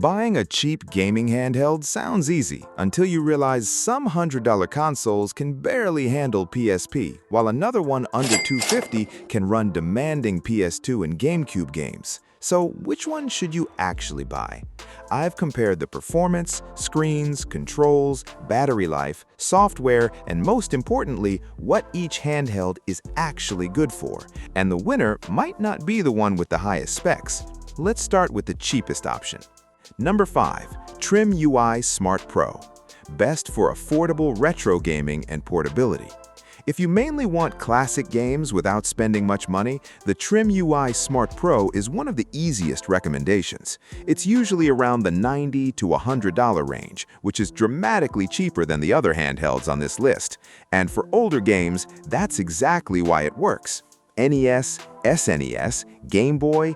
Buying a cheap gaming handheld sounds easy until you realize some $100 consoles can barely handle PSP, while another one under $250 can run demanding PS2 and GameCube games. So which one should you actually buy? I've compared the performance, screens, controls, battery life, software, and most importantly, what each handheld is actually good for. And the winner might not be the one with the highest specs. Let's start with the cheapest option. Number 5. TrimUI Smart Pro. Best for affordable retro gaming and portability. If you mainly want classic games without spending much money, the TrimUI Smart Pro is one of the easiest recommendations. It's usually around the $90 to $100 range, which is dramatically cheaper than the other handhelds on this list. And for older games, that's exactly why it works. NES, SNES, Game Boy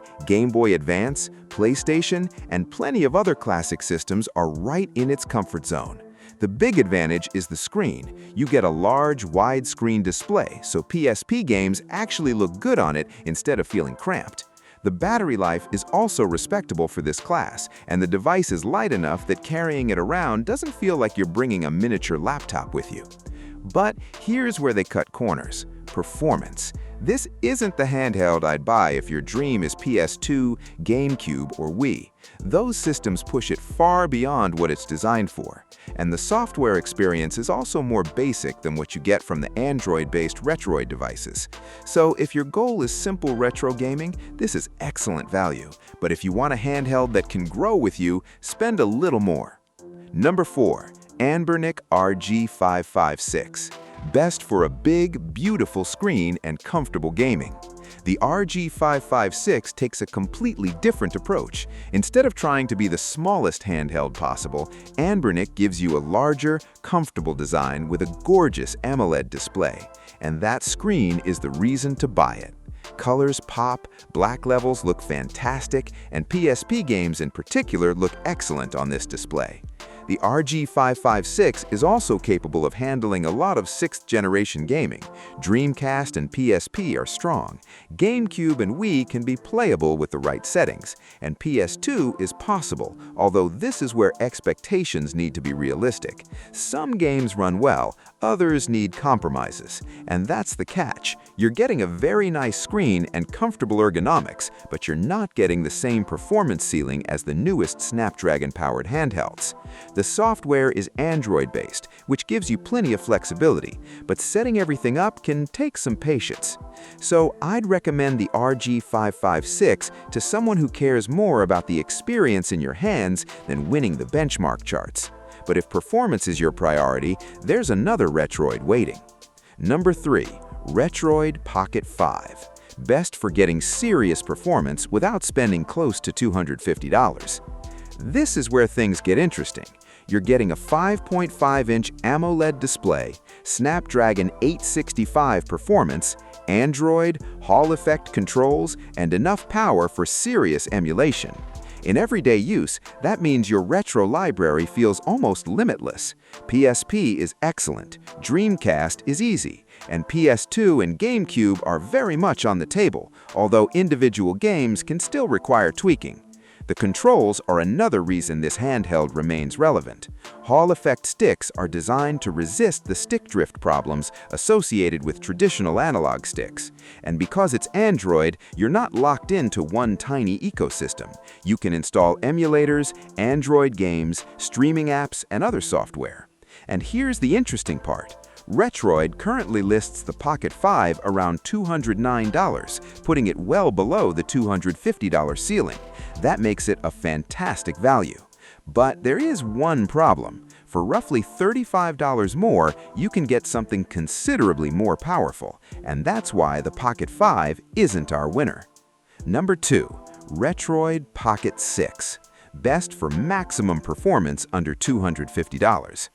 Advance, PlayStation, and plenty of other classic systems are right in its comfort zone. The big advantage is the screen. You get a large, widescreen display, so PSP games actually look good on it instead of feeling cramped. The battery life is also respectable for this class, and the device is light enough that carrying it around doesn't feel like you're bringing a miniature laptop with you. But here's where they cut corners: performance. This isn't the handheld I'd buy if your dream is PS2, GameCube, or Wii. Those systems push it far beyond what it's designed for. And the software experience is also more basic than what you get from the Android-based Retroid devices. So if your goal is simple retro gaming, this is excellent value. But if you want a handheld that can grow with you, spend a little more. Number 4. Anbernic RG556. Best for a big, beautiful screen and comfortable gaming. The RG556 takes a completely different approach. Instead of trying to be the smallest handheld possible, Anbernic gives you a larger, comfortable design with a gorgeous AMOLED display. And that screen is the reason to buy it. Colors pop, black levels look fantastic, and PSP games in particular look excellent on this display. The RG556 is also capable of handling a lot of 6th-generation gaming. Dreamcast and PSP are strong. GameCube and Wii can be playable with the right settings. And PS2 is possible, although this is where expectations need to be realistic. Some games run well, others need compromises. And that's the catch. You're getting a very nice screen and comfortable ergonomics, but you're not getting the same performance ceiling as the newest Snapdragon-powered handhelds. The software is Android-based, which gives you plenty of flexibility, but setting everything up can take some patience. So I'd recommend the RG556 to someone who cares more about the experience in your hands than winning the benchmark charts. But if performance is your priority, there's another Retroid waiting. Number 3. Retroid Pocket 5. Best for getting serious performance without spending close to $250. This is where things get interesting. You're getting a 5.5-inch AMOLED display, Snapdragon 865 performance, Android, Hall effect controls, and enough power for serious emulation. In everyday use, that means your retro library feels almost limitless. PSP is excellent, Dreamcast is easy, and PS2 and GameCube are very much on the table, although individual games can still require tweaking. The controls are another reason this handheld remains relevant. Hall effect sticks are designed to resist the stick drift problems associated with traditional analog sticks. And because it's Android, you're not locked into one tiny ecosystem. You can install emulators, Android games, streaming apps, and other software. And here's the interesting part. Retroid currently lists the Pocket 5 around $209, putting it well below the $250 ceiling. That makes it a fantastic value. But there is one problem. For roughly $35 more, you can get something considerably more powerful, and that's why the Pocket 5 isn't our winner. Number 2. Retroid Pocket 6. Best for maximum performance under $250.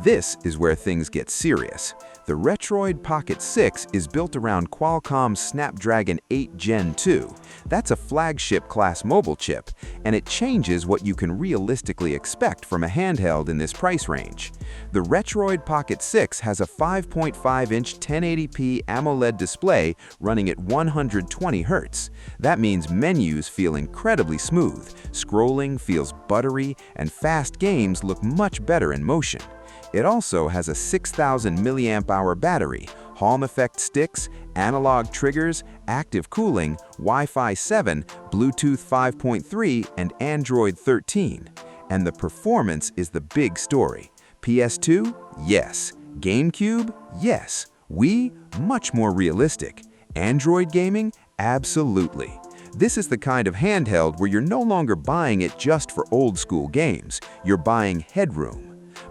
This is where things get serious. The Retroid Pocket 6 is built around Qualcomm's Snapdragon 8 Gen 2. That's a flagship-class mobile chip, and it changes what you can realistically expect from a handheld in this price range. The Retroid Pocket 6 has a 5.5-inch 1080p AMOLED display running at 120 Hz. That means menus feel incredibly smooth, scrolling feels buttery, and fast games look much better in motion. It also has a 6,000 mAh battery, Hall effect sticks, analog triggers, active cooling, Wi-Fi 7, Bluetooth 5.3, and Android 13. And the performance is the big story. PS2? Yes. GameCube? Yes. Wii? Much more realistic. Android gaming? Absolutely. This is the kind of handheld where you're no longer buying it just for old-school games. You're buying headroom.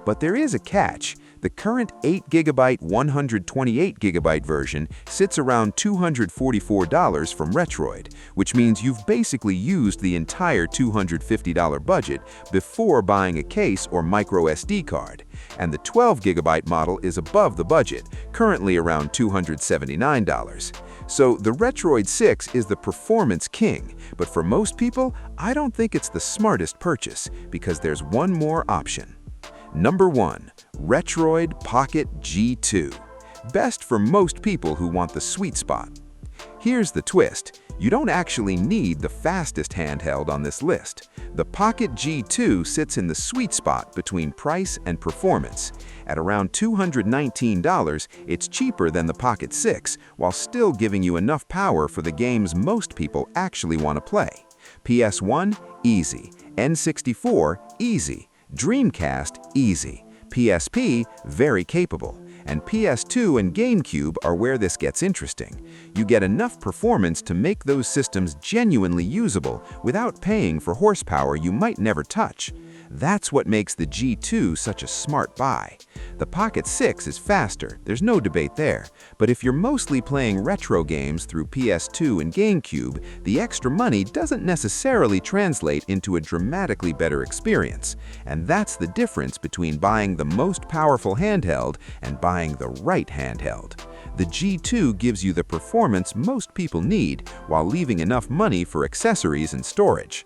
But there is a catch. The current 8GB 128GB version sits around $244 from Retroid, which means you've basically used the entire $250 budget before buying a case or micro SD card. And the 12GB model is above the budget, currently around $279. So the Retroid 6 is the performance king, but for most people, I don't think it's the smartest purchase because there's one more option. Number 1. Retroid Pocket G2. Best for most people who want the sweet spot. Here's the twist. You don't actually need the fastest handheld on this list. The Pocket G2 sits in the sweet spot between price and performance. At around $219, it's cheaper than the Pocket 6, while still giving you enough power for the games most people actually want to play. PS1? Easy. N64? Easy. Dreamcast, easy. PSP, very capable. And PS2 and GameCube are where this gets interesting. You get enough performance to make those systems genuinely usable without paying for horsepower you might never touch. That's what makes the G2 such a smart buy. The Pocket 6 is faster, there's no debate there. But if you're mostly playing retro games through PS2 and GameCube, the extra money doesn't necessarily translate into a dramatically better experience. And that's the difference between buying the most powerful handheld and buying the right handheld. The G2 gives you the performance most people need while leaving enough money for accessories and storage.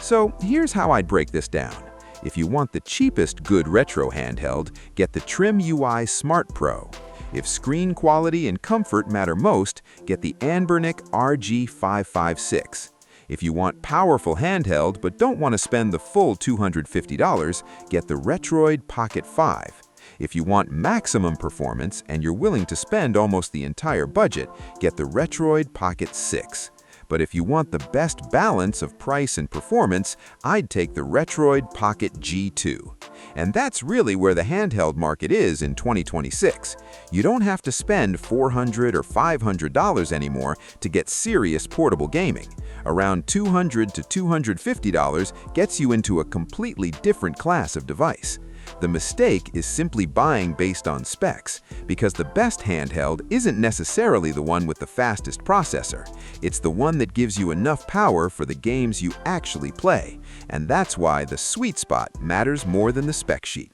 So here's how I'd break this down. If you want the cheapest good retro handheld, get the TrimUI Smart Pro. If screen quality and comfort matter most, get the Anbernic RG556. If you want powerful handheld but don't want to spend the full $250, get the Retroid Pocket 5. If you want maximum performance and you're willing to spend almost the entire budget, get the Retroid Pocket 6. But if you want the best balance of price and performance, I'd take the Retroid Pocket G2. And that's really where the handheld market is in 2026. You don't have to spend $400 or $500 anymore to get serious portable gaming. Around $200 to $250 gets you into a completely different class of device. The mistake is simply buying based on specs, because the best handheld isn't necessarily the one with the fastest processor. It's the one that gives you enough power for the games you actually play, and that's why the sweet spot matters more than the spec sheet.